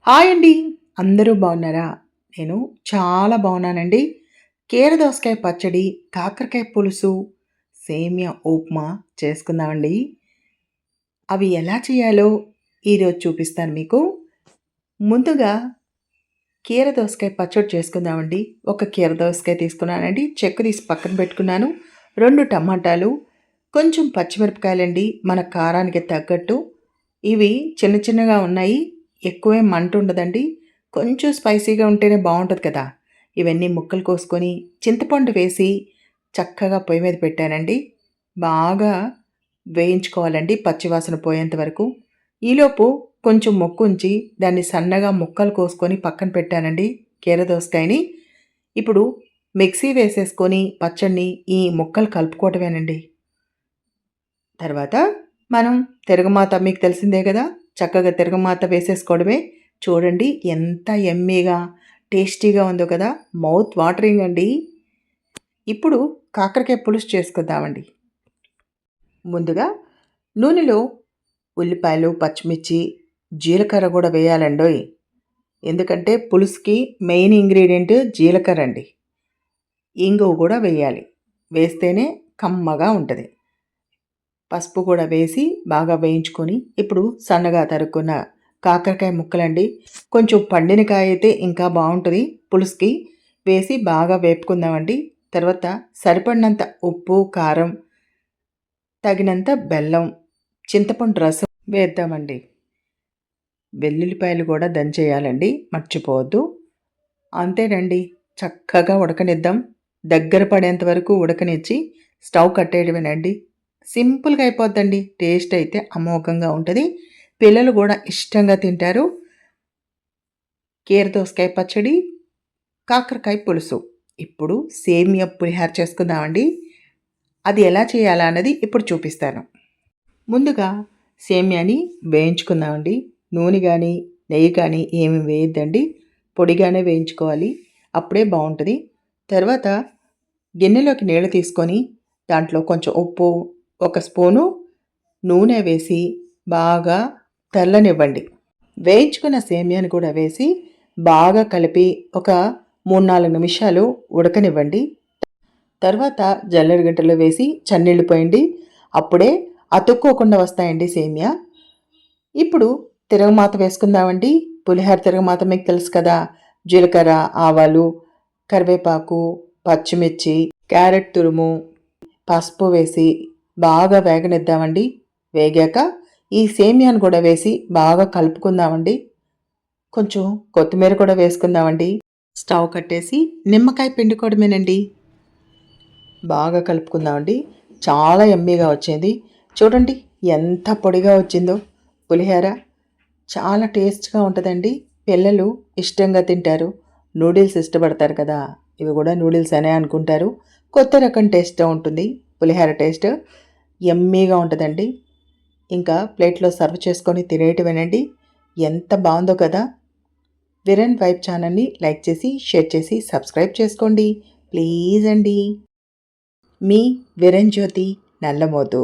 Hi అండి. అందరూ బాగున్నారా? నేను చాలా బాగున్నానండి. కీర దోసకాయ పచ్చడి, కాకరకాయ పులుసు, సేమియా ఉప్మా చేసుకుందామండి. అవి ఎలా చేయాలో ఈరోజు చూపిస్తాను మీకు. ముందుగా కీర దోసకాయ పచ్చడి చేసుకుందామండి. ఒక కీర దోసకాయ తీసుకున్నానండి. చెక్కు తీసి పక్కన పెట్టుకున్నాను. 2 టమాటాలు, కొంచెం పచ్చిమిరపకాయలండి మన కారానికి తగ్గట్టు. ఇవి చిన్న చిన్నగా ఉన్నాయి. ఎక్కువేం మంట ఉండదండి. కొంచెం స్పైసీగా ఉంటేనే బావుంటది కదా! ఇవన్నీ ముక్కలు కోసుకొని, చింతపండు వేసి చక్కగా పొయ్యి మీద పెట్టానండి. బాగా వేయించుకోవాలండి పచ్చివాసన పోయేంత వరకు. ఈలోపు కొంచెం మొక్కుంచి దాన్ని సన్నగా ముక్కలు కోసుకొని పక్కన పెట్టానండి కీర దోసకాయని. ఇప్పుడు మిక్సీ వేసేసుకొని పచ్చడిని ఈ ముక్కలు కలుపుకోవటమేనండి. తర్వాత మనం తిరగమాత మీకు తెలిసిందే కదా! చక్కగా తిరగమాత వేసేసుకోవడమే. చూడండి ఎంత యమ్మీగా, టేస్టీగా ఉందో కదా! మౌత్ వాటరింగ్ అండి. ఇప్పుడు కాకరకాయ పులుసు చేసుకుందామండి. ముందుగా నూనెలో ఉల్లిపాయలు, పచ్చిమిర్చి, జీలకర్ర కూడా వేయాలండోయ్. ఎందుకంటే పులుసుకి మెయిన్ ఇంగ్రీడియంట్ జీలకర్ర అండి. ఇంగువ కూడా వేయాలి. వేస్తేనే కమ్మగా ఉంటుంది. పసుపు కూడా వేసి బాగా వేయించుకొని ఇప్పుడు సన్నగా తరుక్కున్న కాకరకాయ ముక్కలండి. కొంచెం పండిన కాయ అయితే ఇంకా బాగుంటుంది. పులుసుకి వేసి బాగా వేపుకుందామండి. తర్వాత సరిపడినంత ఉప్పు, కారం, తగినంత బెల్లం, చింతపండు రసం వేద్దామండి. వెల్లుల్లిపాయలు కూడా దంచేయాలండి, మర్చిపోవద్దు. అంతేనండి, చక్కగా ఉడకనిద్దాం. దగ్గర పడేంత వరకు ఉడకనిచ్చి స్టవ్ కట్టేయడమేనండి. సింపుల్గా అయిపోద్దండి. టేస్ట్ అయితే అమోఘంగా ఉంటుంది. పిల్లలు కూడా ఇష్టంగా తింటారు. కీర దోసకాయ పచ్చడి, కాకరకాయ పులుసు. ఇప్పుడు సేమియా పులిహార చేసుకుందామండి. అది ఎలా చేయాలా అన్నది ఇప్పుడు చూపిస్తాను. ముందుగా సేమియాని వేయించుకుందామండి. నూనె కానీ నెయ్యి కానీ ఏమి వేయద్దండి. పొడిగానే వేయించుకోవాలి, అప్పుడే బాగుంటుంది. తర్వాత గిన్నెలోకి నీళ్ళు తీసుకొని దాంట్లో కొంచెం ఉప్పు, 1 స్పూను నూనె వేసి బాగా తెల్లనివ్వండి. వేయించుకున్న సేమియాని కూడా వేసి బాగా కలిపి ఒక 3-4 నిమిషాలు ఉడకనివ్వండి. తర్వాత జల్లెడ గంటలో వేసి చన్నీళ్ళు పోయండి. అప్పుడే అతుక్కోకుండా వస్తాయండి సేమియా. ఇప్పుడు తిరగమాత వేసుకుందామండి. పులిహోర తిరగమాత మీకు తెలుసు కదా! జీలకర్ర, ఆవాలు, కరివేపాకు, పచ్చిమిర్చి, క్యారెట్ తురుము, పసుపు వేసి బాగా వేగనిద్దామండి. వేగాక ఈ సేమియాను కూడా వేసి బాగా కలుపుకుందామండి. కొంచెం కొత్తిమీర కూడా వేసుకుందామండి. స్టవ్ కట్టేసి నిమ్మకాయ పిండుకోవడమేనండి. బాగా కలుపుకుందామండి. చాలా యమ్మీగా వచ్చింది. చూడండి ఎంత పొడిగా వచ్చిందో పులిహోర. చాలా టేస్ట్గా ఉంటుందండి. పిల్లలు ఇష్టంగా తింటారు. నూడిల్స్ ఇష్టపడతారు కదా! ఇవి కూడా నూడిల్స్ అనే అనుకుంటారు. కొత్త రకం టేస్ట్గా ఉంటుంది పులిహోర టేస్ట్. యమ్మీగా ఉంటుందండి. ఇంకా ప్లేట్లో సర్వ్ చేసుకొని తినేయటమేనండి. ఎంత బాగుందో కదా! విరన్ వైబ్ ఛానల్ని లైక్ చేసి, షేర్ చేసి, సబ్స్క్రైబ్ చేసుకోండి ప్లీజ్ అండి. మీ విరణ్ జ్యోతి నల్లమోతు.